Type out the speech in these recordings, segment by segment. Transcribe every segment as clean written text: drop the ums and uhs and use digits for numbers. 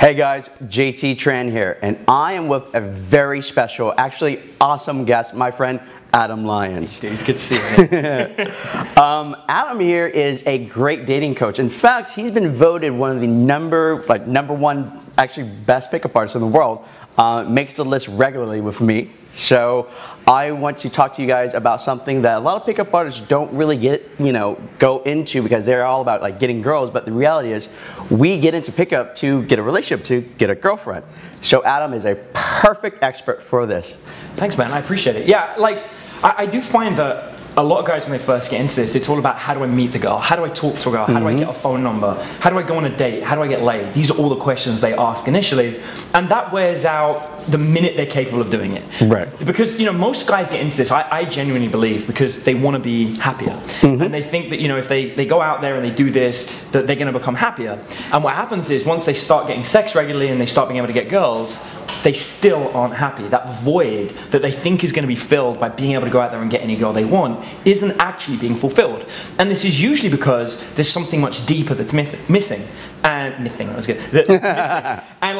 Hey guys, JT Tran here, and I am with a very special, actually awesome guest, my friend Adam Lyons. Dude, good to see you. Adam here is a great dating coach. In fact, he's been voted one of the number one, actually best pickup artists in the world. Makes the list regularly with me. So I want to talk to you guys about something that a lot of pickup artists don't really go into, because they're all about like getting girls. But the reality is, we get into pickup to get a relationship, to get a girlfriend. So Adam is a perfect expert for this. Thanks, man. I appreciate it. Yeah, like I do find that a lot of guys, when they first get into this, it's all about, how do I meet the girl? How do I talk to a girl? How do I get a phone number? How do I go on a date? How do I get laid? These are all the questions they ask initially, and that wears out the minute they're capable of doing it. Right. Because, most guys get into this, I genuinely believe, because they want to be happier. And they think that, if they go out there and they do this, that they're going to become happier. And what happens is, once they start getting sex regularly and they start being able to get girls, they still aren't happy. That void that they think is going to be filled by being able to go out there and get any girl they want isn't actually being fulfilled. And this is usually because there's something much deeper that's missing. And that was good. That's missing. And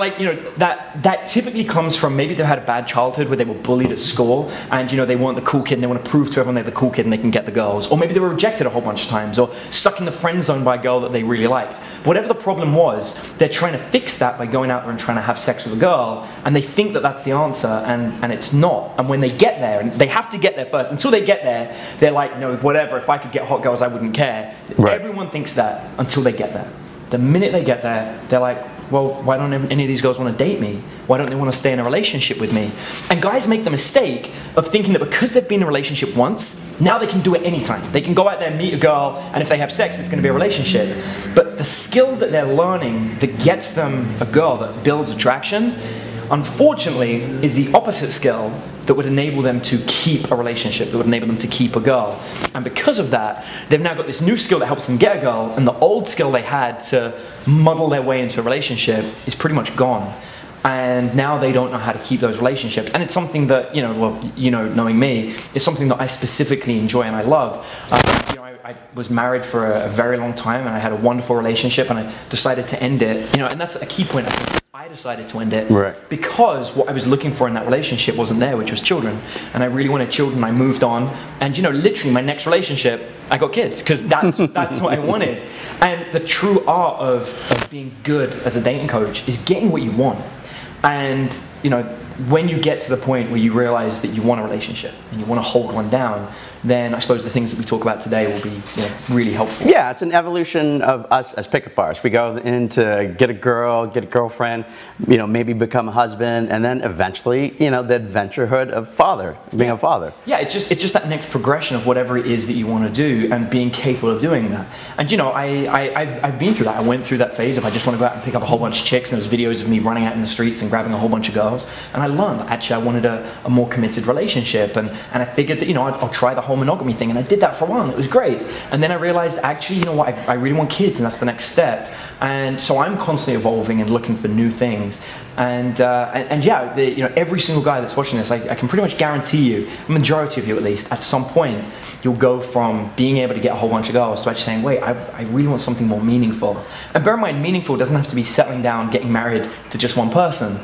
that typically comes from, maybe they've had a bad childhood where they were bullied at school, and they want the cool kid and they want to prove to everyone they're the cool kid and they can get the girls. Or maybe they were rejected a whole bunch of times, or stuck in the friend zone by a girl that they really liked. Whatever the problem was, they're trying to fix that by going out there and trying to have sex with a girl, and they think that that's the answer, and it's not. And when they get there, and they have to get there first, until they get there, they're like, no, whatever, if I could get hot girls, I wouldn't care. Right. Everyone thinks that until they get there. The minute they get there, they're like, well, why don't any of these girls want to date me? Why don't they want to stay in a relationship with me? And guys make the mistake of thinking that because they've been in a relationship once, now they can do it anytime. They can go out there and meet a girl, and if they have sex, it's going to be a relationship. But the skill that they're learning that gets them a girl, that builds attraction, unfortunately, is the opposite skill that would enable them to keep a relationship, that would enable them to keep a girl. And because of that, they've now got this new skill that helps them get a girl, and the old skill they had to muddle their way into a relationship is pretty much gone. And now they don't know how to keep those relationships. And it's something that, knowing me, it's something that I specifically enjoy and I love. I was married for a very long time, and I had a wonderful relationship, and I decided to end it. And that's a key point, I think. I decided to end it because what I was looking for in that relationship wasn't there, which was children. And I really wanted children. I moved on, and literally my next relationship, I got kids, because that's what I wanted. And the true art of being good as a dating coach is getting what you want. And when you get to the point where you realize that you want a relationship and you want to hold one down, then I suppose the things that we talk about today will be really helpful. Yeah, it's an evolution of us as pickup artists. We go in to get a girl, get a girlfriend, maybe become a husband, and then eventually, the adventurehood of being a father. Yeah, it's just that next progression of whatever it is that you want to do, and being capable of doing that. And I've been through that. I went through that phase of, I just want to go out and pick up a whole bunch of chicks, and there's videos of me running out in the streets and grabbing a whole bunch of girls. And I learned that actually I wanted a more committed relationship, and I figured that I'll try the whole monogamy thing, and I did that for a while, and it was great. And then I realized, actually, I really want kids, and that's the next step. And so I'm constantly evolving and looking for new things. And yeah, every single guy that's watching this, I can pretty much guarantee you, the majority of you at least, at some point, you'll go from being able to get a whole bunch of girls to actually saying, wait, I really want something more meaningful. And bear in mind, meaningful doesn't have to be settling down, getting married to just one person.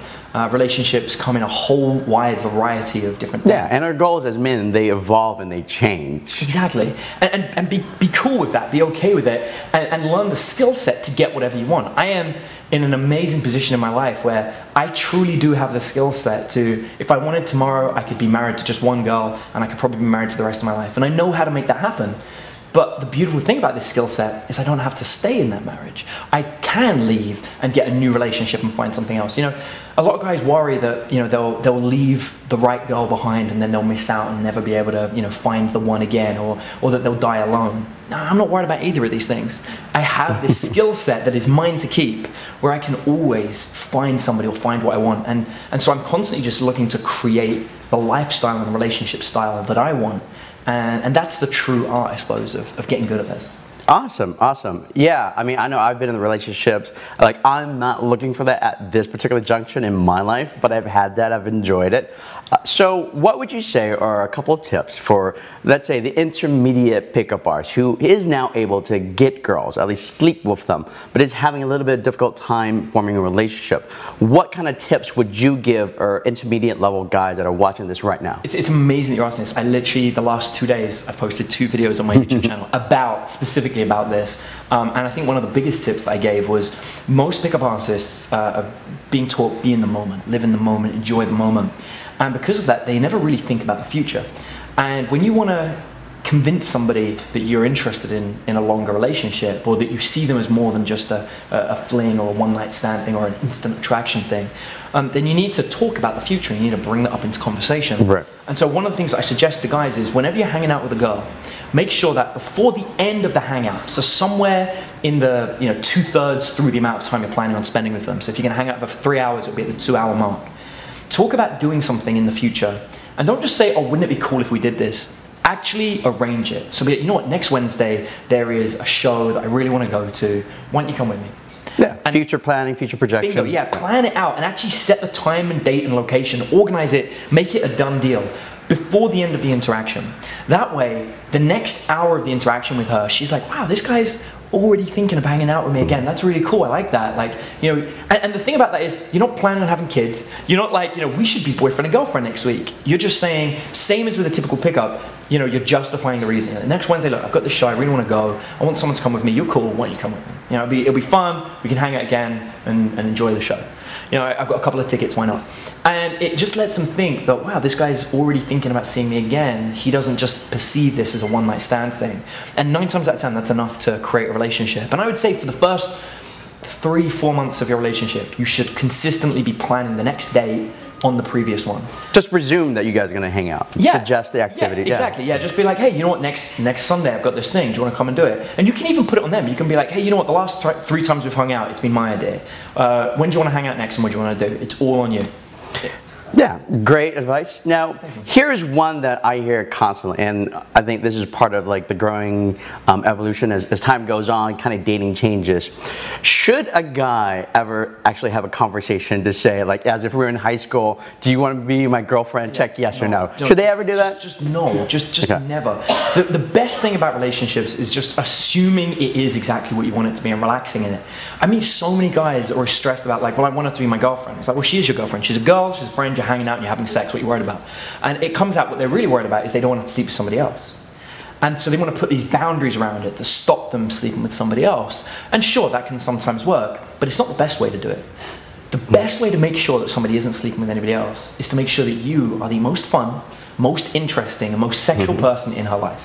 Relationships come in a whole wide variety of different things. Yeah, and our goals as men, they evolve and they change. Exactly. And be cool with that, be okay with it, and learn the skill set to get whatever you want. I am in an amazing position in my life where I truly do have the skill set to, if I wanted tomorrow, I could be married to just one girl, and I could probably be married for the rest of my life. And I know how to make that happen. But the beautiful thing about this skill set is I don't have to stay in that marriage. I can leave and get a new relationship and find something else. A lot of guys worry that they'll leave the right girl behind, and then they'll miss out and never be able to find the one again, or that they'll die alone. No, I'm not worried about either of these things. I have this skill set that is mine to keep, where I can always find somebody or find what I want. And so I'm constantly just looking to create the lifestyle and relationship style that I want. And that's the true art, I suppose, of getting good at this. Awesome, awesome. Yeah, I mean, I know I've been in relationships. Like, I'm not looking for that at this particular junction in my life, but I've had that. I've enjoyed it. So, what would you say are a couple of tips for, let's say, the intermediate pickup artist who is now able to get girls, at least sleep with them, but is having a little bit of difficult time forming a relationship? What kind of tips would you give our intermediate level guys that are watching this right now? It's amazing that you're asking this. I literally, the last 2 days, I've posted 2 videos on my YouTube channel specifically about this. And I think one of the biggest tips that I gave was most pickup artists are being taught be in the moment, live in the moment, enjoy the moment. And because of that, they never really think about the future. And when you want to convince somebody that you're interested in a longer relationship, or that you see them as more than just a fling or a one-night stand thing or an instant attraction thing, then you need to talk about the future. You need to bring that up into conversation. Right. And so one of the things that I suggest to guys is whenever you're hanging out with a girl, make sure that before the end of the hangout, so somewhere in the 2/3 through the amount of time you're planning on spending with them. So if you're going to hang out for 3 hours, it'll be at the 2-hour mark. Talk about doing something in the future. And don't just say, oh, wouldn't it be cool if we did this? Actually arrange it. So be like, you know what, next Wednesday there is a show that I really want to go to. Why don't you come with me? Yeah, and future planning, future projection. Bingo, yeah, plan it out and actually set the time and date and location, organize it, make it a done deal before the end of the interaction. That way, the next hour of the interaction with her, she's like, wow, this guy's already thinking of hanging out with me again. That's really cool. I like that. Like, and the thing about that is you're not planning on having kids. You're not like, we should be boyfriend and girlfriend next week. You're just saying, same as with a typical pickup, you're justifying the reason. Next Wednesday, look, I've got this show, I really want to go. I want someone to come with me. You're cool. Why don't you come with me? It'll be fun. We can hang out again and enjoy the show. I've got a couple of tickets, why not? And it just lets them think that, wow, this guy's already thinking about seeing me again. He doesn't just perceive this as a one-night stand thing. And 9 times out of 10, that's enough to create a relationship. And I would say for the first 3-4 months of your relationship, you should consistently be planning the next date on the previous one. Just presume that you guys are going to hang out. Yeah. Suggest the activity. Yeah, exactly. Yeah, just be like, hey, you know what, next Sunday I've got this thing. Do you want to come and do it? And you can even put it on them. You can be like, hey, you know what, the last 3 times we've hung out, it's been my idea. When do you want to hang out next and what do you want to do? It's all on you. Yeah, great advice. Now, here's one that I hear constantly, and I think this is part of like the growing evolution as time goes on, kind of dating changes. Should a guy ever actually have a conversation to say, like, as if we were in high school, do you want to be my girlfriend? Check yes or no. Should they ever do that? Just no. Just okay. Never. The best thing about relationships is just assuming it is exactly what you want it to be and relaxing in it. I meet so many guys that are stressed about, like, well, I want her to be my girlfriend. It's like, well, she is your girlfriend. She's a girl, she's a friend, you're hanging out and you're having sex, what are you worried about? And it comes out what they're really worried about is they don't want to sleep with somebody else. And so they want to put these boundaries around it to stop them sleeping with somebody else. And sure, that can sometimes work, but it's not the best way to do it. The best way to make sure that somebody isn't sleeping with anybody else is to make sure that you are the most fun, most interesting, and most sexual person in her life.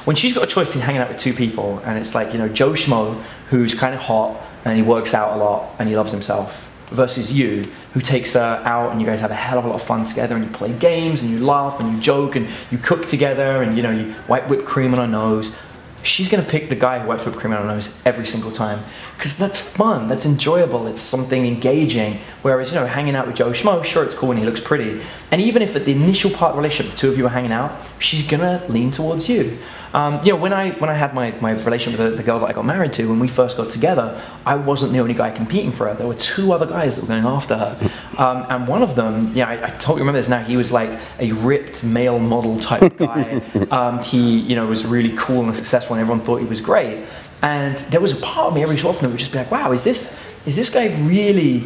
When she's got a choice between hanging out with 2 people, and it's like, Joe Schmo, who's kind of hot, and he works out a lot, and he loves himself, versus you, who takes her out and you guys have a hell of a lot of fun together and you play games and you laugh and you joke and you cook together and you wipe whipped cream on her nose. She's going to pick the guy who wipes whipped cream on her nose every single time because that's fun, that's enjoyable, it's something engaging. Whereas, hanging out with Joe Schmo, sure, it's cool and he looks pretty. And even if at the initial part of the relationship, the 2 of you are hanging out, she's going to lean towards you. When I had my relationship with the girl that I got married to, when we first got together, I wasn't the only guy competing for her. There were 2 other guys that were going after her. And one of them, I totally remember this now, he was like a ripped male model type guy. He was really cool and successful and everyone thought he was great. And there was a part of me every so often that would just be like, wow, is this guy really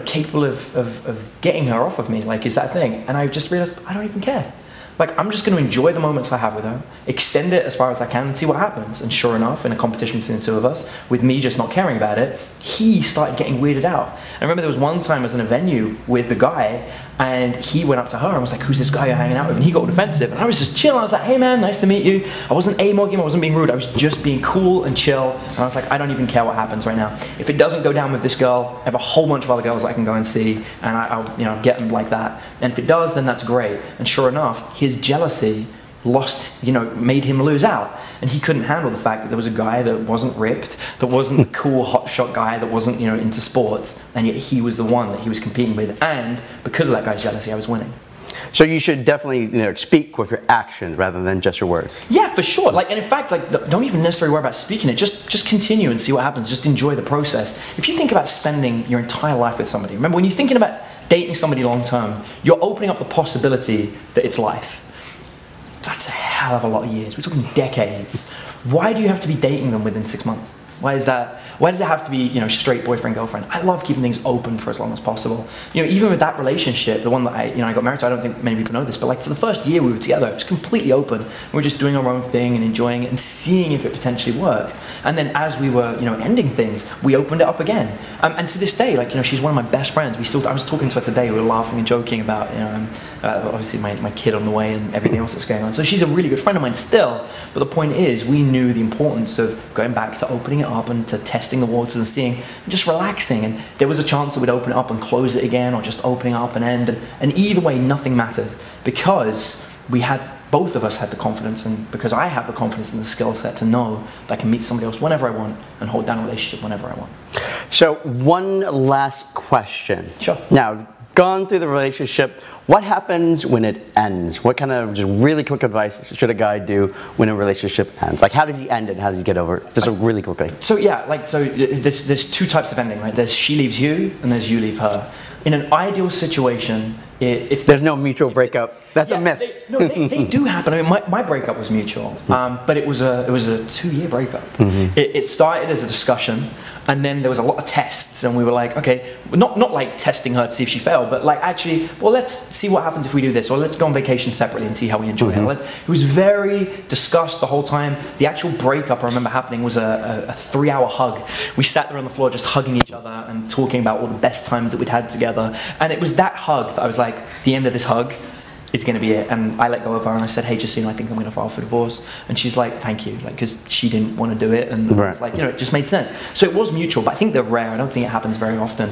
capable of getting her off of me? Like, is that a thing? And I just realized, I don't even care. Like, I'm just going to enjoy the moments I have with her, extend it as far as I can and see what happens. And sure enough, in a competition between the 2 of us, with me just not caring about it, he started getting weirded out. I remember there was one time I was in a venue with the guy and he went up to her and was like, who's this guy you're hanging out with? And he got defensive. And I was just chilling. I was like, hey man, nice to meet you. I wasn't a-mugging him, I wasn't being rude. I was just being cool and chill. And I was like, I don't even care what happens right now. If it doesn't go down with this girl, I have a whole bunch of other girls I can go and see and I'll get them like that. And if it does, then that's great. And sure enough, his jealousy made him lose out. And he couldn't handle the fact that there was a guy that wasn't ripped, that wasn't a cool hotshot guy, that wasn't into sports, and yet he was the one that he was competing with. And because of that guy's jealousy, I was winning. So you should definitely, speak with your actions rather than just your words. Yeah, for sure. And in fact, don't even necessarily worry about speaking it. Just continue and see what happens. Just enjoy the process. If you think about spending your entire life with somebody, remember when you're thinking about dating somebody long term, you're opening up the possibility that it's life. That's a hell of a lot of years. We're talking decades. Why do you have to be dating them within 6 months? Why is that? Why does it have to be, straight boyfriend, girlfriend? I love keeping things open for as long as possible. Even with that relationship, the one that I got married to, I don't think many people know this, but for the first year we were together, it was completely open. We were just doing our own thing and enjoying it and seeing if it potentially worked. And then as we were, ending things, we opened it up again. And to this day, she's one of my best friends. I was talking to her today. We were laughing and joking about, obviously my kid on the way and everything else that's going on. So she's a really good friend of mine still. But the point is, we knew the importance of going back to opening it up and to testing the waters and seeing and just relaxing. And there was a chance that we'd open it up and close it again, or just opening up and end. And either way, nothing mattered, because both of us had the confidence, and because I have the confidence and the skill set to know that I can meet somebody else whenever I want and hold down a relationship whenever I want. So one last question. Sure. Now, gone through the relationship, what happens when it ends? What kind of just really quick advice should a guy do when a relationship ends? How does he end it? How does he get over it? Just really quickly. So yeah, there's two types of ending, right? There's she leaves you and there's you leave her. In an ideal situation, if there's no mutual breakup, that's a myth. They do happen. I mean, my breakup was mutual, but it was a 2-year breakup. Mm-hmm. It started as a discussion, and then there was a lot of tests, and we were like, okay, not like testing her to see if she failed, but actually, well, let's see what happens if we do this, or let's go on vacation separately and see how we enjoy it. It was very discussed the whole time. The actual breakup I remember happening was a 3-hour hug. We sat there on the floor just hugging each other and talking about all the best times that we'd had together, and it was that hug that I was like, the end of this hug is going to be it. And I let go of her and I said, hey, just I think I'm going to file for divorce. And she's like, thank you, because she didn't want to do it, and it's it just made sense. So it was mutual, but I think they're rare. I don't think it happens very often.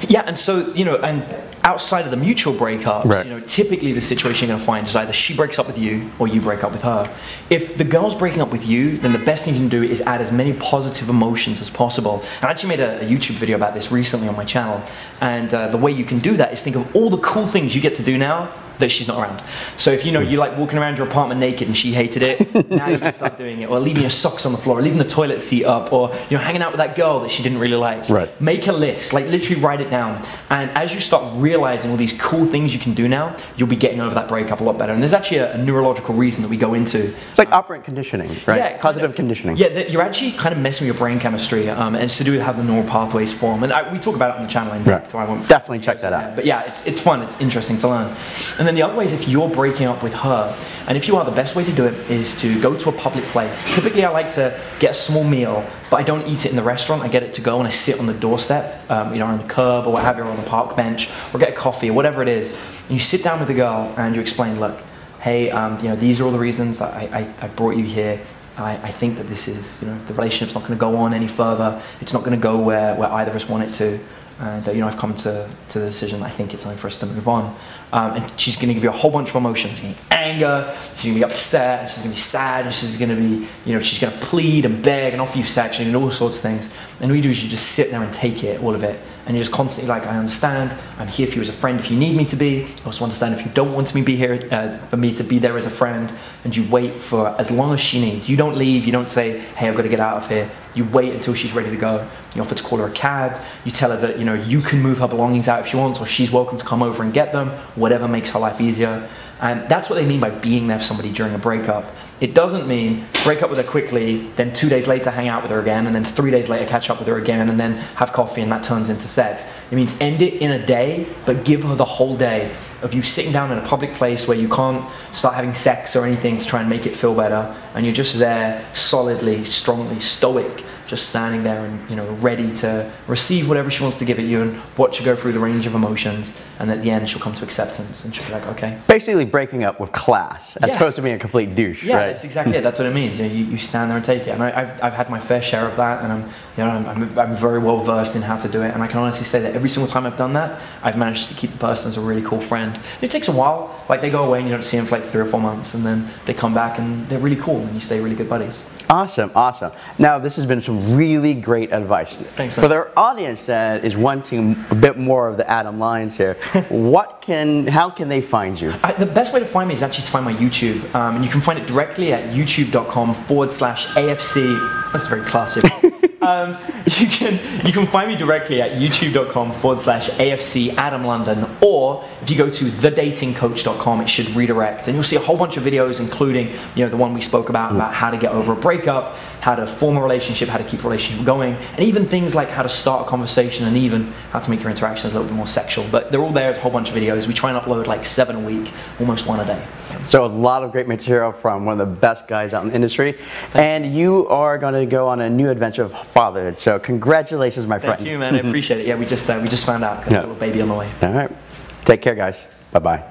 Yeah, and so and outside of the mutual breakups, typically the situation you're going to find is either she breaks up with you or you break up with her. If the girl's breaking up with you, then the best thing you can do is add as many positive emotions as possible. And I actually made a YouTube video about this recently on my channel. And the way you can do that is think of all the cool things you get to do now that she's not around. So if you like walking around your apartment naked and she hated it, now you can start doing it. Or leaving your socks on the floor, or leaving the toilet seat up, or hanging out with that girl that she didn't really like. Make a list, literally write it down. And as you start realizing all these cool things you can do now, you'll be getting over that breakup a lot better. And there's actually a neurological reason that we go into. It's like operant conditioning, right? Yeah, positive conditioning. Yeah, you're actually kind of messing with your brain chemistry, and it's to do with how the neural pathways form. And we talk about it on the channel in depth. So I won't definitely check that out. But yeah, it's fun, it's interesting to learn. And then the other way is if you're breaking up with her, and if you are, the best way to do it is to go to a public place. Typically I like to get a small meal, but I don't eat it in the restaurant. I get it to go and I sit on the doorstep, on the curb or what have you, or on the park bench, or get a coffee or whatever it is. And you sit down with the girl and you explain, look, hey, these are all the reasons that I brought you here. I think that this is, the relationship's not going to go on any further. It's not going to go where either of us want it to. And I've come to the decision that I think it's time for us to move on. And she's going to give you a whole bunch of emotions. She's going to be anger, she's going to be upset, she's going to be sad, and she's going to be, she's going to plead and beg and offer you sex and all sorts of things. And what you do is you just sit there and take it, all of it. And you're just constantly like, I understand, I'm here for you as a friend if you need me to be. I also understand if you don't want me to be here, for me to be there as a friend. And you wait for as long as she needs. You don't leave, you don't say, hey, I've got to get out of here. You wait until she's ready to go. You offer to call her a cab. You tell her that, you can move her belongings out if she wants, or she's welcome to come over and get them, whatever makes her life easier. And that's what they mean by being there for somebody during a breakup. It doesn't mean break up with her quickly, then 2 days later hang out with her again, and then 3 days later catch up with her again, and then have coffee, and that turns into sex. It means end it in a day, but give her the whole day of you sitting down in a public place where you can't start having sex or anything to try and make it feel better, and you're just there solidly, strongly, stoic, just standing there and ready to receive whatever she wants to give at you and watch her go through the range of emotions, and at the end she'll come to acceptance and she'll be like, okay. Basically breaking up with class as opposed to being a complete douche, yeah, right? That's exactly it. That's what it means. You stand there and take it. And I've had my fair share of that, and I'm very well versed in how to do it, and I can honestly say that every single time I've done that, I've managed to keep the person as a really cool friend. It takes a while. They go away and you don't see them for 3 or 4 months, and then they come back and they're really cool and you stay really good buddies. Awesome, awesome. Now this has been some some really great advice. Thanks, For their audience that is wanting a bit more of the Adam Lyons here, how can they find you? The best way to find me is actually to find my YouTube, and you can find it directly at youtube.com/AFC. That's very classy. You can find me directly at youtube.com/AFC Adam London, or if you go to thedatingcoach.com, it should redirect, and you'll see a whole bunch of videos, including the one we spoke about how to get over a breakup, how to form a relationship, how to keep a relationship going, and even things like how to start a conversation and even how to make your interactions a little bit more sexual. But they're all there as a whole bunch of videos. We try and upload like 7 a week, almost 1 a day. So a lot of great material from one of the best guys out in the industry. And you are going to go on a new adventure of fatherhood. So congratulations, my friend. Thank you, man. I appreciate it. Yeah, we just found out. Got a little baby on the way. All right. Take care, guys. Bye-bye.